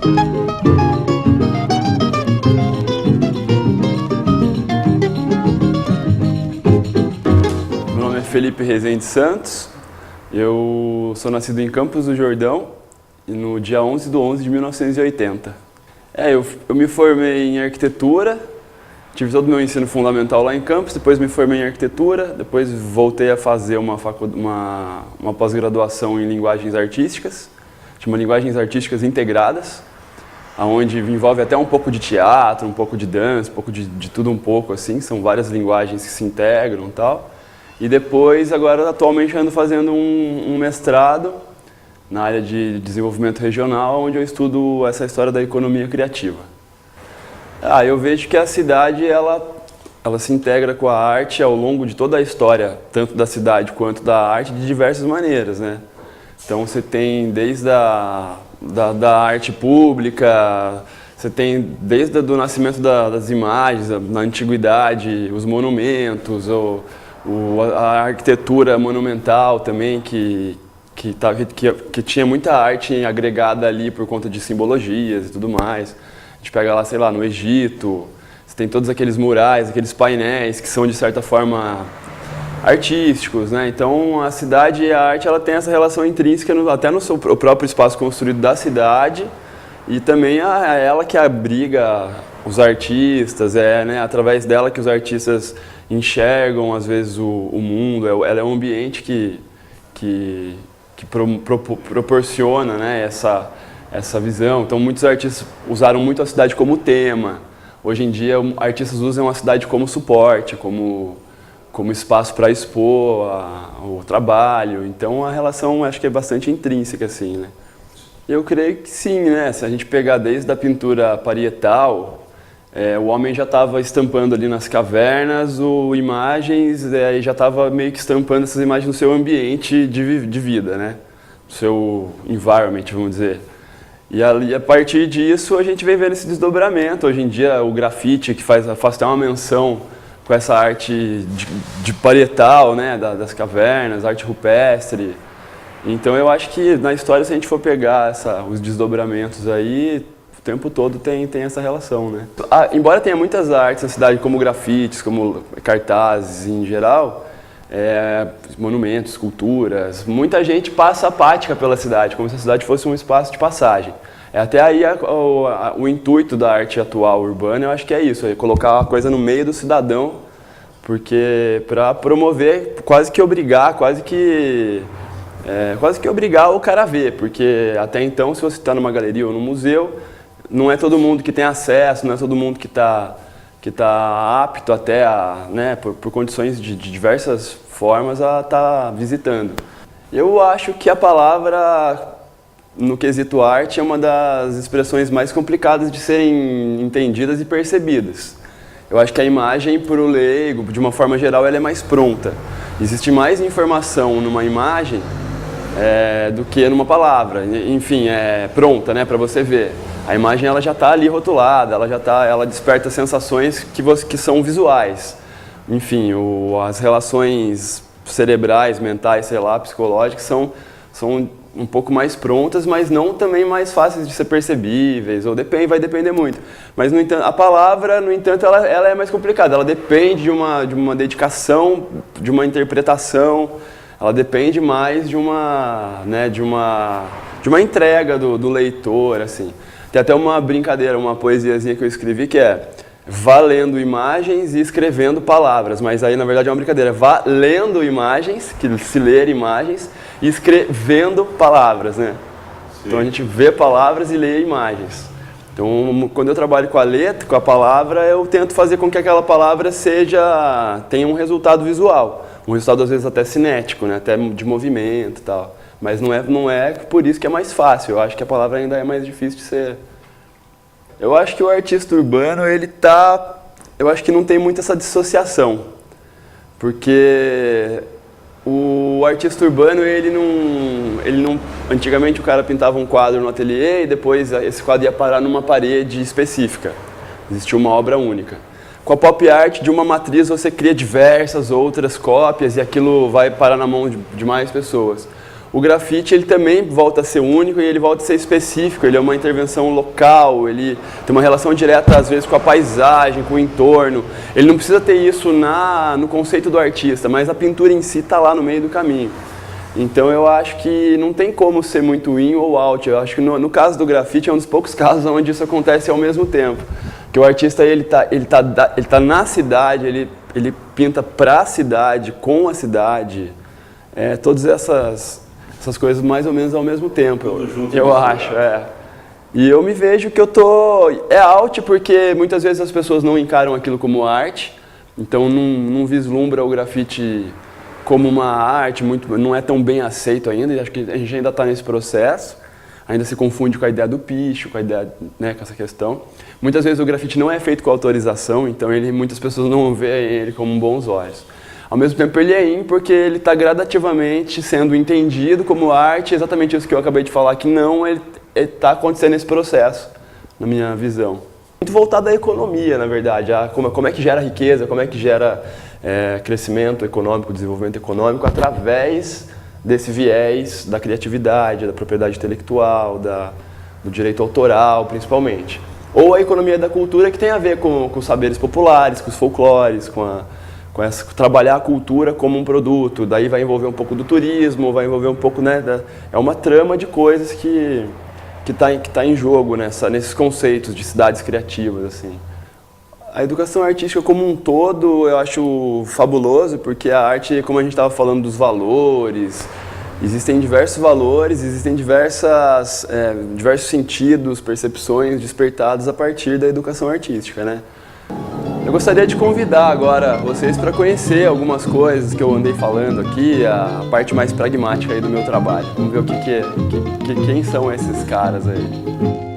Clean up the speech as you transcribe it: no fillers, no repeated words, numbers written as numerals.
Meu nome é Felipe Rezende Santos, eu sou nascido em Campos do Jordão no dia 11/11 de 1980. Eu me formei em arquitetura, tive todo o meu ensino fundamental lá em Campos, depois me formei em arquitetura, depois voltei a fazer uma pós-graduação em linguagens artísticas, chama Linguagens Artísticas Integradas, onde envolve até um pouco de teatro, um pouco de dança, um pouco de tudo um pouco, assim, são várias linguagens que se integram e tal. E depois, agora, atualmente, ando fazendo um mestrado na área de desenvolvimento regional, onde eu estudo essa história da economia criativa. Eu vejo que a cidade, ela se integra com a arte ao longo de toda a história, tanto da cidade quanto da arte, de diversas maneiras, né? Então, você tem desde da arte pública, você tem desde o nascimento das imagens, na antiguidade, os monumentos, a arquitetura monumental também, que tinha muita arte agregada ali por conta de simbologias e tudo mais. A gente pega lá, sei lá, no Egito, você tem todos aqueles murais, aqueles painéis que são de certa forma artísticos, né? Então a cidade e a arte, ela tem essa relação intrínseca até no seu próprio espaço construído da cidade, e também é ela que abriga os artistas, né? Através dela que os artistas enxergam às vezes o mundo. Ela é um ambiente que proporciona, né, essa visão. Então muitos artistas usaram muito a cidade como tema. Hoje em dia artistas usam a cidade como suporte, como espaço para expor o trabalho. Então a relação, acho que é bastante intrínseca, assim, né? Eu creio que sim, né? Se a gente pegar desde a pintura parietal, o homem já estava estampando ali nas cavernas imagens, e já estava meio que estampando essas imagens no seu ambiente de vida, né? No seu environment, vamos dizer. E ali, a partir disso, a gente vem vendo esse desdobramento. Hoje em dia, o grafite, que faz até uma menção com essa arte de parietal, né? Das cavernas, arte rupestre. Então, eu acho que na história, se a gente for pegar os desdobramentos aí, o tempo todo tem essa relação, né? Embora tenha muitas artes na cidade, como grafites, como cartazes em geral, monumentos, esculturas, muita gente passa apática pela cidade, como se a cidade fosse um espaço de passagem. Até aí o intuito da arte atual urbana, eu acho que é isso, é colocar a coisa no meio do cidadão, porque para promover, quase que obrigar o cara a ver, porque até então, se você está numa galeria ou num museu, não é todo mundo que tem acesso, não é todo mundo que tá apto até né, por condições de diversas formas a estar visitando. Eu acho que a palavra, no quesito arte, é uma das expressões mais complicadas de serem entendidas e percebidas. Eu acho que a imagem, para o leigo, de uma forma geral, ela é mais pronta. Existe mais informação numa imagem do que numa palavra. Enfim, é pronta, né, para você ver. A imagem, ela já está ali rotulada, ela desperta sensações que são visuais. Enfim, as relações cerebrais, mentais, sei lá, psicológicas são um pouco mais prontas, mas não também mais fáceis de ser percebíveis, vai depender muito. Mas, no entanto, a palavra, no entanto, ela é mais complicada, ela depende de uma dedicação, de uma interpretação, ela depende mais de uma entrega do leitor, assim. Tem até uma brincadeira, uma poesiazinha que eu escrevi que é vá lendo imagens e escrevendo palavras, mas aí na verdade é uma brincadeira, vá lendo imagens, se ler imagens, e escrevendo palavras, né? Sim. Então a gente vê palavras e lê imagens. Então quando eu trabalho com a letra, com a palavra, eu tento fazer com que aquela palavra tenha um resultado visual, um resultado às vezes até cinético, né? Até de movimento e tal. Mas não é por isso que é mais fácil, eu acho que a palavra ainda é mais difícil de ser. Eu acho que o artista urbano, eu acho que não tem muito essa dissociação, porque o artista urbano, ele não, antigamente o cara pintava um quadro no ateliê e depois esse quadro ia parar numa parede específica, existia uma obra única. Com a pop art, de uma matriz você cria diversas outras cópias e aquilo vai parar na mão de mais pessoas. o grafite ele também volta a ser único e ele volta a ser específico, ele é uma intervenção local, ele tem uma relação direta às vezes com a paisagem, com o entorno. Ele não precisa ter isso no conceito do artista, mas a pintura em si está lá no meio do caminho. Então eu acho que não tem como ser muito in ou out. Eu acho que no caso do grafite é um dos poucos casos onde isso acontece ao mesmo tempo. Que o artista ele tá na cidade, ele pinta para a cidade, com a cidade, todas essas coisas mais ou menos ao mesmo tempo, eu acho. E eu me vejo que eu tô... É out porque muitas vezes as pessoas não encaram aquilo como arte, então não vislumbra o grafite como uma arte, não é tão bem aceito ainda, e acho que a gente ainda está nesse processo, ainda se confunde com a ideia do picho, com a ideia, com essa questão. Muitas vezes o grafite não é feito com autorização, então muitas pessoas não veem ele com bons olhos. Ao mesmo tempo ele é in porque ele está gradativamente sendo entendido como arte, exatamente isso que eu acabei de falar, que não está acontecendo esse processo, na minha visão. Muito voltado à economia, na verdade, como é que gera riqueza, como é que gera crescimento econômico, desenvolvimento econômico através desse viés da criatividade, da propriedade intelectual, do direito autoral, principalmente. Ou a economia da cultura, que tem a ver com os saberes populares, com os folclores, trabalhar a cultura como um produto. Daí vai envolver um pouco do turismo, vai envolver um pouco, é uma trama de coisas que tá em jogo nesses conceitos de cidades criativas, assim. A educação artística como um todo eu acho fabuloso, porque a arte, como a gente estava falando dos valores, existem diversos valores, existem diversos sentidos, percepções despertados a partir da educação artística, né? Eu gostaria de convidar agora vocês para conhecer algumas coisas que eu andei falando aqui, a parte mais pragmática aí do meu trabalho. Vamos ver quem são esses caras aí.